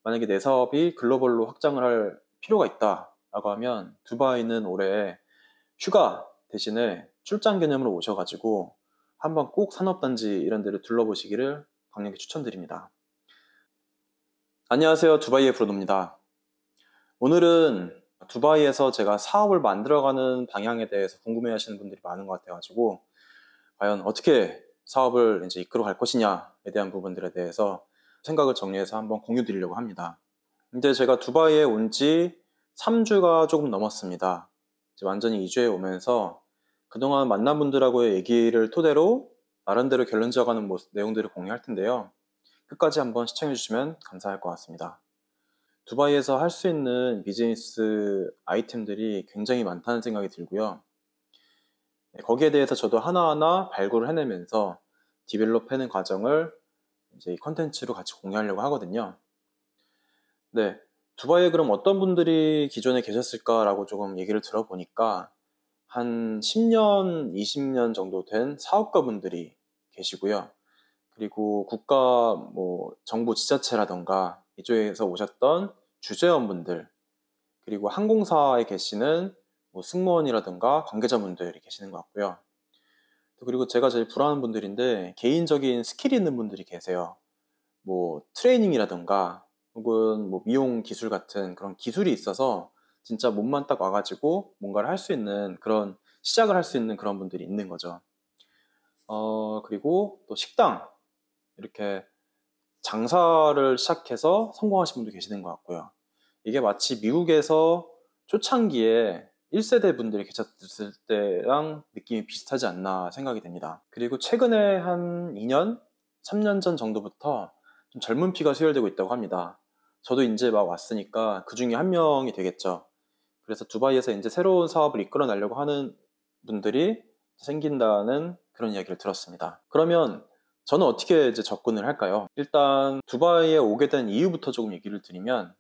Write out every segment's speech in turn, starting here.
만약에 내 사업이 글로벌로 확장을 할 필요가 있다라고 하면 두바이는 올해 휴가 대신에 출장 개념으로 오셔가지고 한번 꼭 산업단지 이런 데를 둘러보시기를 강력히 추천드립니다. 안녕하세요. 두바이의 브로노입니다. 오늘은 두바이에서 제가 사업을 만들어가는 방향에 대해서 궁금해 하시는 분들이 많은 것 같아가지고 과연 어떻게 사업을 이제 이끌어 갈 것이냐에 대한 부분들에 대해서 생각을 정리해서 한번 공유 드리려고 합니다. 근데 제가 두바이에 온 지 3주가 조금 넘었습니다. 이제 완전히 이주해 오면서 그동안 만난 분들하고의 얘기를 토대로 나름대로 결론 지어가는 내용들을 공유할 텐데요. 끝까지 한번 시청해 주시면 감사할 것 같습니다. 두바이에서 할 수 있는 비즈니스 아이템들이 굉장히 많다는 생각이 들고요. 거기에 대해서 저도 하나하나 발굴을 해내면서 디벨롭 하는 과정을 이제 이 컨텐츠로 같이 공유하려고 하거든요. 네. 두바이에 그럼 어떤 분들이 기존에 계셨을까라고 조금 얘기를 들어보니까 한 10년, 20년 정도 된 사업가분들이 계시고요. 그리고 국가 정부 지자체라던가 이쪽에서 오셨던 주재원분들, 그리고 항공사에 계시는 승무원이라든가 관계자분들이 계시는 것 같고요. 그리고 제가 제일 부러워하는 분들인데 개인적인 스킬이 있는 분들이 계세요. 트레이닝이라든가 혹은 미용 기술 같은 그런 기술이 있어서 진짜 몸만 딱 와가지고 뭔가를 할 수 있는 그런 시작을 할 수 있는 그런 분들이 있는 거죠. 그리고 또 식당 이렇게 장사를 시작해서 성공하신 분도 계시는 것 같고요. 이게 마치 미국에서 초창기에 1세대 분들이 계셨을 때랑 느낌이 비슷하지 않나 생각이 됩니다. 그리고 최근에 한 2년, 3년 전 정도부터 좀 젊은 피가 수혈되고 있다고 합니다. 저도 이제 막 왔으니까 그 중에 한 명이 되겠죠. 그래서 두바이에서 이제 새로운 사업을 이끌어 나려고 하는 분들이 생긴다는 그런 이야기를 들었습니다. 그러면 저는 어떻게 이제 접근을 할까요? 일단 두바이에 오게 된 이유부터 조금 얘기를 드리면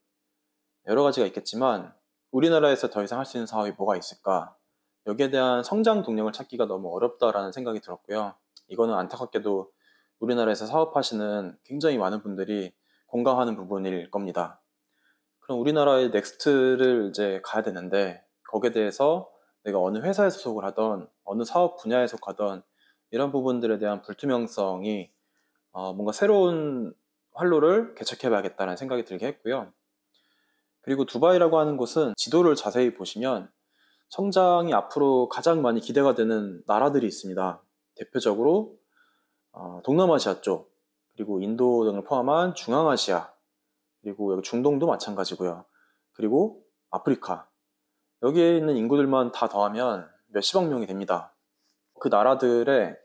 여러 가지가 있겠지만 우리나라에서 더 이상 할 수 있는 사업이 뭐가 있을까? 여기에 대한 성장 동력을 찾기가 너무 어렵다라는 생각이 들었고요. 이거는 안타깝게도 우리나라에서 사업하시는 굉장히 많은 분들이 공감하는 부분일 겁니다. 그럼 우리나라의 넥스트를 이제 가야 되는데 거기에 대해서 내가 어느 회사에 소속을 하던 어느 사업 분야에 속하던 이런 부분들에 대한 불투명성이 뭔가 새로운 활로를 개척해 봐야겠다는 생각이 들게 했고요. 그리고 두바이라고 하는 곳은 지도를 자세히 보시면 성장이 앞으로 가장 많이 기대가 되는 나라들이 있습니다. 대표적으로 동남아시아 쪽, 그리고 인도 등을 포함한 중앙아시아, 그리고 여기 중동도 마찬가지고요. 그리고 아프리카. 여기에 있는 인구들만 다 더하면 몇십억 명이 됩니다. 그 나라들의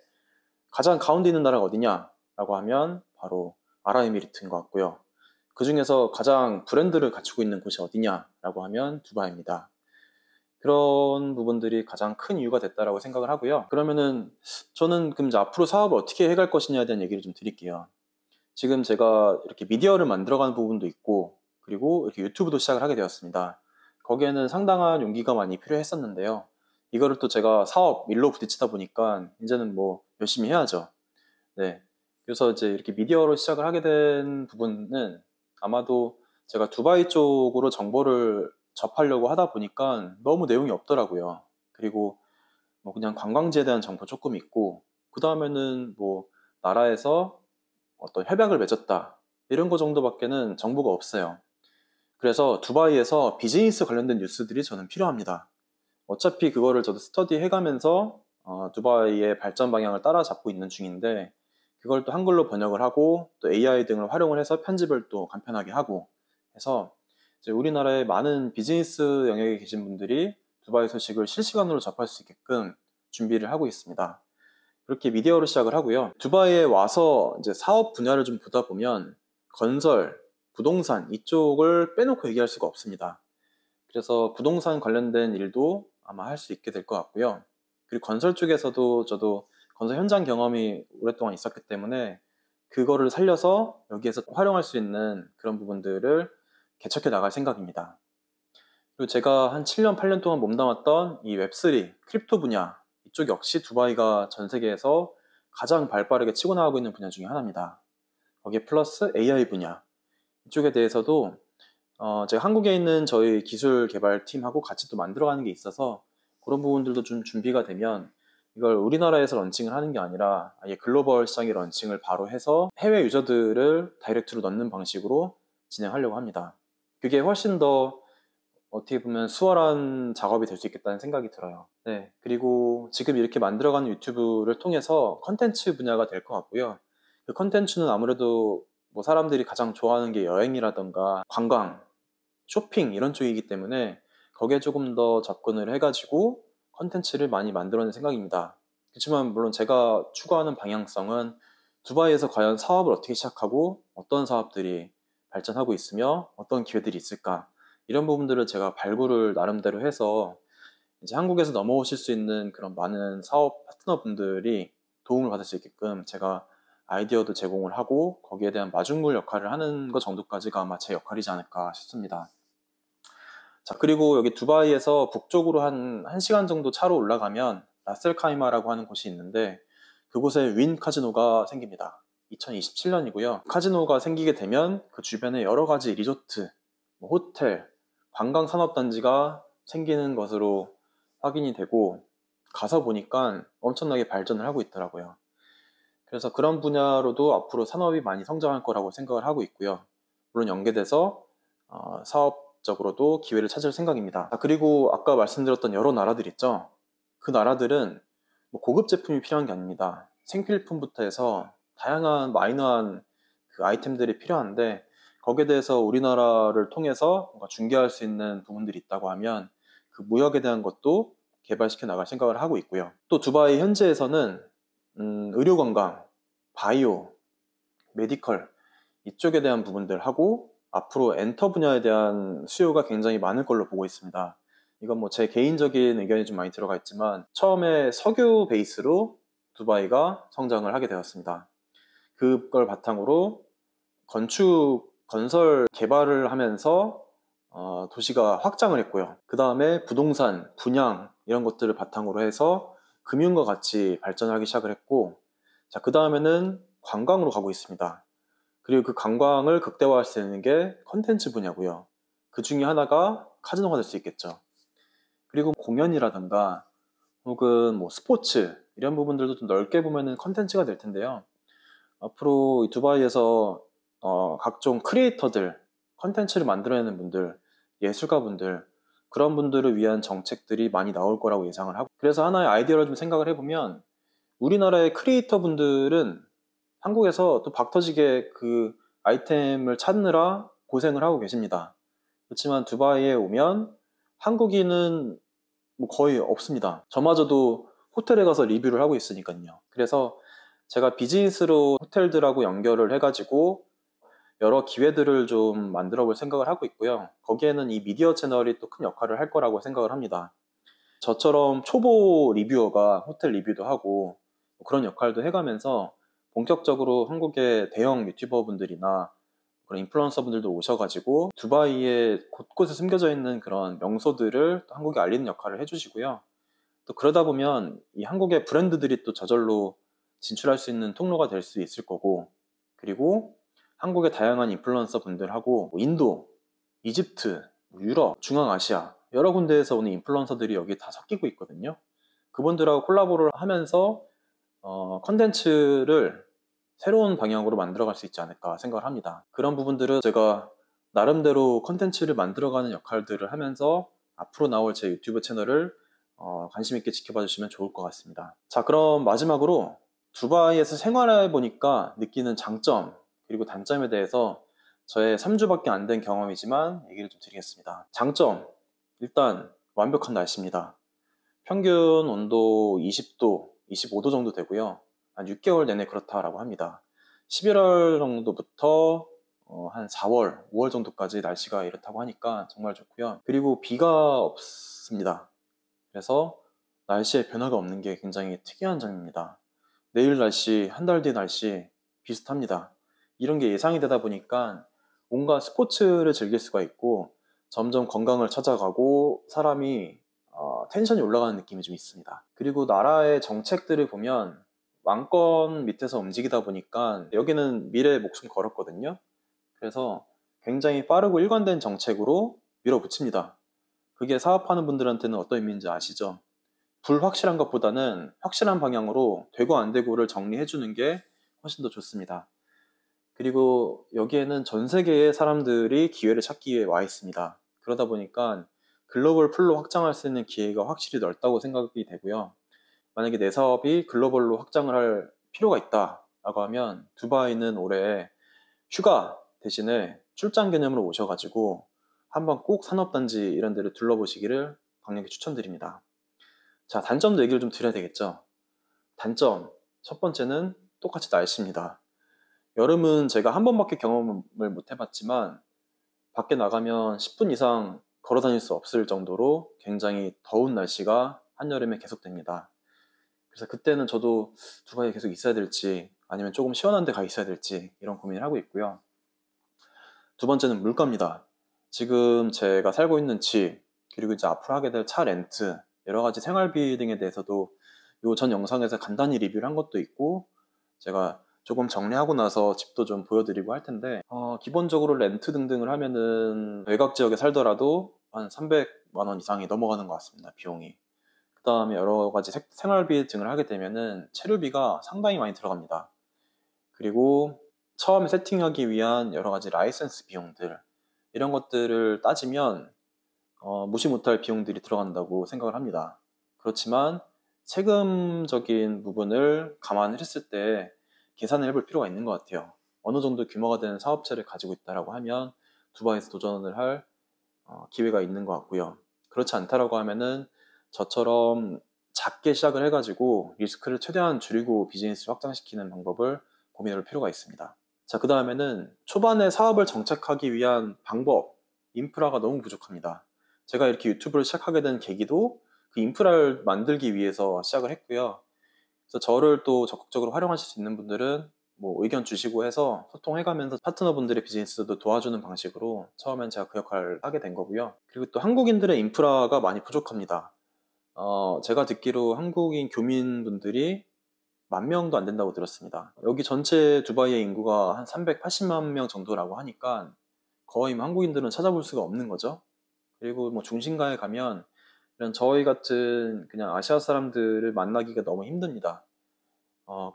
가장 가운데 있는 나라가 어디냐라고 하면 바로 아랍에미리트인 것 같고요. 그 중에서 가장 브랜드를 갖추고 있는 곳이 어디냐라고 하면 두바이입니다. 그런 부분들이 가장 큰 이유가 됐다라고 생각을 하고요. 그러면은 저는 그럼 이제 앞으로 사업을 어떻게 해갈 것이냐에 대한 얘기를 좀 드릴게요. 지금 제가 이렇게 미디어를 만들어가는 부분도 있고 그리고 이렇게 유튜브도 시작을 하게 되었습니다. 거기에는 상당한 용기가 많이 필요했었는데요. 이거를 또 제가 사업 일로 부딪히다 보니까 이제는 열심히 해야죠. 네. 그래서 이제 이렇게 미디어로 시작을 하게 된 부분은 아마도 제가 두바이 쪽으로 정보를 접하려고 하다 보니까 너무 내용이 없더라고요. 그리고 그냥 관광지에 대한 정보 조금 있고 그 다음에는 나라에서 어떤 협약을 맺었다 이런 거 정도밖에는 정보가 없어요. 그래서 두바이에서 비즈니스 관련된 뉴스들이 저는 필요합니다. 어차피 그거를 저도 스터디 해가면서 두바이의 발전 방향을 따라잡고 있는 중인데 그걸 또 한글로 번역을 하고 또 AI 등을 활용을 해서 편집을 또 간편하게 하고 해서 이제 우리나라의 많은 비즈니스 영역에 계신 분들이 두바이 소식을 실시간으로 접할 수 있게끔 준비를 하고 있습니다. 그렇게 미디어로 시작을 하고요. 두바이에 와서 이제 사업 분야를 좀 보다 보면 건설, 부동산 이쪽을 빼놓고 얘기할 수가 없습니다. 그래서 부동산 관련된 일도 아마 할 수 있게 될 것 같고요. 그리고 건설 쪽에서도 저도 건설 현장 경험이 오랫동안 있었기 때문에 그거를 살려서 여기에서 활용할 수 있는 그런 부분들을 개척해 나갈 생각입니다. 그리고 제가 한 7년, 8년 동안 몸담았던 이 웹3, 크립토 분야 이쪽 역시 두바이가 전 세계에서 가장 발빠르게 치고 나가고 있는 분야 중에 하나입니다. 거기에 플러스 AI 분야 이쪽에 대해서도 제가 한국에 있는 저희 기술 개발팀하고 같이 또 만들어가는 게 있어서 그런 부분들도 좀 준비가 되면 이걸 우리나라에서 런칭을 하는 게 아니라 아예 글로벌 시장에 런칭을 바로 해서 해외 유저들을 다이렉트로 넣는 방식으로 진행하려고 합니다. 그게 훨씬 더 어떻게 보면 수월한 작업이 될 수 있겠다는 생각이 들어요. 네. 그리고 지금 이렇게 만들어가는 유튜브를 통해서 컨텐츠 분야가 될 것 같고요. 그 컨텐츠는 아무래도 뭐 사람들이 가장 좋아하는 게 여행이라던가 관광, 쇼핑 이런 쪽이기 때문에 거기에 조금 더 접근을 해가지고 컨텐츠를 많이 만들어낼 생각입니다. 그렇지만 물론 제가 추구하는 방향성은 두바이에서 과연 사업을 어떻게 시작하고 어떤 사업들이 발전하고 있으며 어떤 기회들이 있을까 이런 부분들을 제가 발굴을 나름대로 해서 이제 한국에서 넘어오실 수 있는 그런 많은 사업 파트너분들이 도움을 받을 수 있게끔 제가 아이디어도 제공을 하고 거기에 대한 마중물 역할을 하는 것 정도까지가 아마 제 역할이지 않을까 싶습니다. 자, 그리고 여기 두바이에서 북쪽으로 한 1시간 정도 차로 올라가면 라셀카이마라고 하는 곳이 있는데 그곳에 윈 카지노가 생깁니다. 2027년이고요. 카지노가 생기게 되면 그 주변에 여러 가지 리조트, 뭐 호텔, 관광산업단지가 생기는 것으로 확인이 되고 가서 보니까 엄청나게 발전을 하고 있더라고요. 그래서 그런 분야로도 앞으로 산업이 많이 성장할 거라고 생각을 하고 있고요. 물론 연계돼서 사업적으로도 기회를 찾을 생각입니다. 그리고 아까 말씀드렸던 여러 나라들 있죠. 그 나라들은 뭐 고급 제품이 필요한 게 아닙니다. 생필품부터 해서 다양한 마이너한 그 아이템들이 필요한데 거기에 대해서 우리나라를 통해서 뭔가 중개할 수 있는 부분들이 있다고 하면 그 무역에 대한 것도 개발시켜 나갈 생각을 하고 있고요. 또 두바이 현지에서는 의료관광, 바이오, 메디컬 이쪽에 대한 부분들 하고 앞으로 엔터 분야에 대한 수요가 굉장히 많을 걸로 보고 있습니다. 이건 뭐 제 개인적인 의견이 좀 많이 들어가 있지만 처음에 석유 베이스로 두바이가 성장을 하게 되었습니다. 그걸 바탕으로 건설 개발을 하면서 도시가 확장을 했고요. 그 다음에 부동산, 분양 이런 것들을 바탕으로 해서 금융과 같이 발전하기 시작을 했고 자, 그 다음에는 관광으로 가고 있습니다. 그리고 그 관광을 극대화할 수 있는 게 컨텐츠 분야고요. 그 중에 하나가 카지노가 될 수 있겠죠. 그리고 공연이라든가 혹은 뭐 스포츠 이런 부분들도 좀 넓게 보면은 컨텐츠가 될 텐데요. 앞으로 이 두바이에서 각종 크리에이터들, 컨텐츠를 만들어내는 분들, 예술가분들 그런 분들을 위한 정책들이 많이 나올 거라고 예상을 하고 그래서 하나의 아이디어를 좀 생각을 해보면 우리나라의 크리에이터 분들은 한국에서 또 박터지게 그 아이템을 찾느라 고생을 하고 계십니다. 그렇지만 두바이에 오면 한국인은 뭐 거의 없습니다. 저마저도 호텔에 가서 리뷰를 하고 있으니까요. 그래서 제가 비즈니스로 호텔들하고 연결을 해가지고 여러 기회들을 좀 만들어 볼 생각을 하고 있고요. 거기에는 이 미디어 채널이 또 큰 역할을 할 거라고 생각을 합니다. 저처럼 초보 리뷰어가 호텔 리뷰도 하고 그런 역할도 해가면서 본격적으로 한국의 대형 유튜버 분들이나 그런 인플루언서 분들도 오셔가지고 두바이에 곳곳에 숨겨져 있는 그런 명소들을 또 한국에 알리는 역할을 해주시고요. 또 그러다 보면 이 한국의 브랜드들이 또 저절로 진출할 수 있는 통로가 될 수 있을 거고 그리고 한국의 다양한 인플루언서 분들하고 뭐 인도, 이집트, 뭐 유럽, 중앙아시아 여러 군데에서 오는 인플루언서들이 여기 다 섞이고 있거든요. 그분들하고 콜라보를 하면서 컨텐츠를 새로운 방향으로 만들어갈 수 있지 않을까 생각을 합니다. 그런 부분들은 제가 나름대로 컨텐츠를 만들어가는 역할들을 하면서 앞으로 나올 제 유튜브 채널을 관심 있게 지켜봐 주시면 좋을 것 같습니다. 자, 그럼 마지막으로 두바이에서 생활해 보니까 느끼는 장점 그리고 단점에 대해서 저의 3주밖에 안 된 경험이지만 얘기를 좀 드리겠습니다. 장점, 일단 완벽한 날씨입니다. 평균 온도 20도, 25도 정도 되고요. 한 6개월 내내 그렇다라고 합니다. 11월 정도부터 한 4월, 5월 정도까지 날씨가 이렇다고 하니까 정말 좋고요. 그리고 비가 없습니다. 그래서 날씨에 변화가 없는 게 굉장히 특이한 점입니다. 내일 날씨, 한 달 뒤 날씨 비슷합니다. 이런 게 예상이 되다 보니까 온갖 스포츠를 즐길 수가 있고 점점 건강을 찾아가고 사람이 텐션이 올라가는 느낌이 좀 있습니다. 그리고 나라의 정책들을 보면 왕권 밑에서 움직이다 보니까 여기는 미래에 목숨 걸었거든요. 그래서 굉장히 빠르고 일관된 정책으로 밀어붙입니다. 그게 사업하는 분들한테는 어떤 의미인지 아시죠? 불확실한 것보다는 확실한 방향으로 되고 안 되고를 정리해 주는 게 훨씬 더 좋습니다. 그리고 여기에는 전 세계의 사람들이 기회를 찾기 위해 와 있습니다. 그러다 보니까 글로벌 풀로 확장할 수 있는 기회가 확실히 넓다고 생각이 되고요. 만약에 내 사업이 글로벌로 확장을 할 필요가 있다라고 하면 두바이는 올해 휴가 대신에 출장 개념으로 오셔가지고 한번 꼭 산업단지 이런 데를 둘러보시기를 강력히 추천드립니다. 자, 단점도 얘기를 좀 드려야 되겠죠. 단점, 첫 번째는 똑같이 날씨입니다. 여름은 제가 한 번밖에 경험을 못 해봤지만 밖에 나가면 10분 이상 걸어 다닐 수 없을 정도로 굉장히 더운 날씨가 한여름에 계속됩니다. 그래서 그때는 저도 두바이에 계속 있어야 될지 아니면 조금 시원한 데 가 있어야 될지 이런 고민을 하고 있고요. 두 번째는 물가입니다. 지금 제가 살고 있는 집, 그리고 이제 앞으로 하게 될 차 렌트, 여러 가지 생활비 등에 대해서도 요 전 영상에서 간단히 리뷰를 한 것도 있고, 제가 조금 정리하고 나서 집도 좀 보여드리고 할 텐데, 기본적으로 렌트 등등을 하면은 외곽 지역에 살더라도 한 300만 원 이상이 넘어가는 것 같습니다, 비용이. 그 다음에 여러 가지 생활비 등을 하게 되면은 체류비가 상당히 많이 들어갑니다. 그리고 처음에 세팅하기 위한 여러 가지 라이센스 비용들, 이런 것들을 따지면 무시 못할 비용들이 들어간다고 생각을 합니다. 그렇지만 세금적인 부분을 감안했을 때 계산을 해볼 필요가 있는 것 같아요. 어느 정도 규모가 되는 사업체를 가지고 있다라고 하면 두바이에서 도전을 할 기회가 있는 것 같고요. 그렇지 않다라고 하면은 저처럼 작게 시작을 해가지고 리스크를 최대한 줄이고 비즈니스를 확장시키는 방법을 고민해볼 필요가 있습니다. 자, 그 다음에는 초반에 사업을 정착하기 위한 방법, 인프라가 너무 부족합니다. 제가 이렇게 유튜브를 시작하게 된 계기도 그 인프라를 만들기 위해서 시작을 했고요. 그래서 저를 또 적극적으로 활용하실 수 있는 분들은 뭐 의견 주시고 해서 소통해가면서 파트너분들의 비즈니스도 도와주는 방식으로 처음엔 제가 그 역할을 하게 된 거고요. 그리고 또 한국인들의 인프라가 많이 부족합니다. 제가 듣기로 한국인 교민분들이 10,000명도 안 된다고 들었습니다. 여기 전체 두바이의 인구가 한 380만 명 정도라고 하니까 거의 뭐 한국인들은 찾아볼 수가 없는 거죠. 그리고 뭐 중심가에 가면 이런 저희 같은 그냥 아시아 사람들을 만나기가 너무 힘듭니다.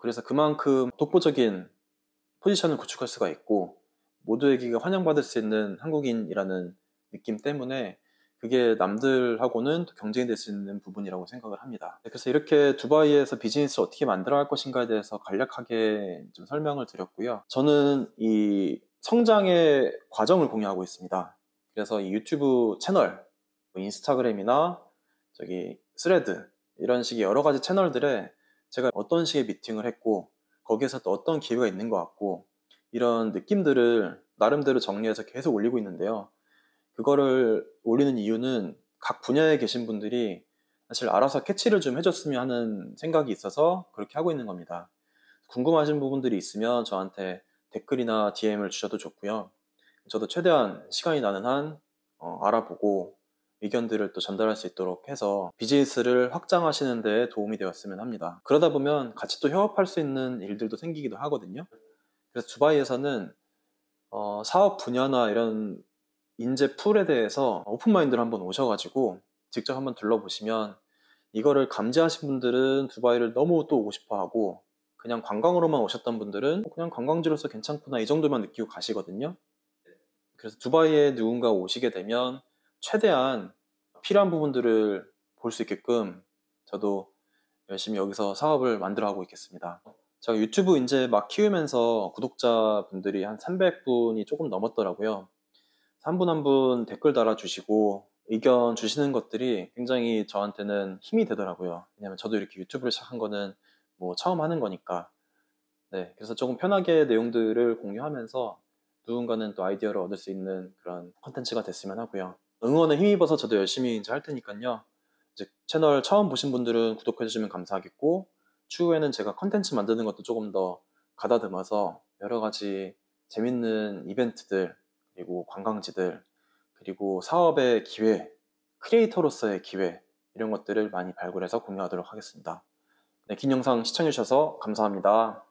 그래서 그만큼 독보적인 포지션을 구축할 수가 있고 모두에게 환영받을 수 있는 한국인이라는 느낌 때문에 그게 남들하고는 경쟁이 될 수 있는 부분이라고 생각을 합니다. 그래서 이렇게 두바이에서 비즈니스를 어떻게 만들어 갈 것인가에 대해서 간략하게 좀 설명을 드렸고요. 저는 이 성장의 과정을 공유하고 있습니다. 그래서 이 유튜브 채널, 뭐 인스타그램이나 저기 스레드 이런 식의 여러 가지 채널들에 제가 어떤 식의 미팅을 했고 거기에서 또 어떤 기회가 있는 것 같고 이런 느낌들을 나름대로 정리해서 계속 올리고 있는데요. 그거를 올리는 이유는 각 분야에 계신 분들이 사실 알아서 캐치를 좀 해줬으면 하는 생각이 있어서 그렇게 하고 있는 겁니다. 궁금하신 부분들이 있으면 저한테 댓글이나 DM을 주셔도 좋고요. 저도 최대한 시간이 나는 한 알아보고 의견들을 또 전달할 수 있도록 해서 비즈니스를 확장하시는 데 도움이 되었으면 합니다. 그러다 보면 같이 또 협업할 수 있는 일들도 생기기도 하거든요. 그래서 두바이에서는 사업 분야나 이런 인재 풀에 대해서 오픈마인드로 한번 오셔가지고 직접 한번 둘러보시면 이거를 감지하신 분들은 두바이를 너무 또 오고 싶어 하고 그냥 관광으로만 오셨던 분들은 그냥 관광지로서 괜찮구나 이 정도만 느끼고 가시거든요. 그래서 두바이에 누군가 오시게 되면 최대한 필요한 부분들을 볼 수 있게끔 저도 열심히 여기서 사업을 만들어 가고 있겠습니다. 제가 유튜브 이제 막 키우면서 구독자분들이 한 300분이 조금 넘었더라고요. 한 분 한 분 댓글 달아주시고 의견 주시는 것들이 굉장히 저한테는 힘이 되더라고요. 왜냐면 저도 이렇게 유튜브를 시작한 거는 뭐 처음 하는 거니까. 네, 그래서 조금 편하게 내용들을 공유하면서 누군가는 또 아이디어를 얻을 수 있는 그런 컨텐츠가 됐으면 하고요. 응원에 힘입어서 저도 열심히 이제 할 테니까요. 이제 채널 처음 보신 분들은 구독해 주시면 감사하겠고, 추후에는 제가 컨텐츠 만드는 것도 조금 더 가다듬어서 여러 가지 재밌는 이벤트들, 그리고 관광지들, 그리고 사업의 기회, 크리에이터로서의 기회, 이런 것들을 많이 발굴해서 공유하도록 하겠습니다. 네, 긴 영상 시청해주셔서 감사합니다.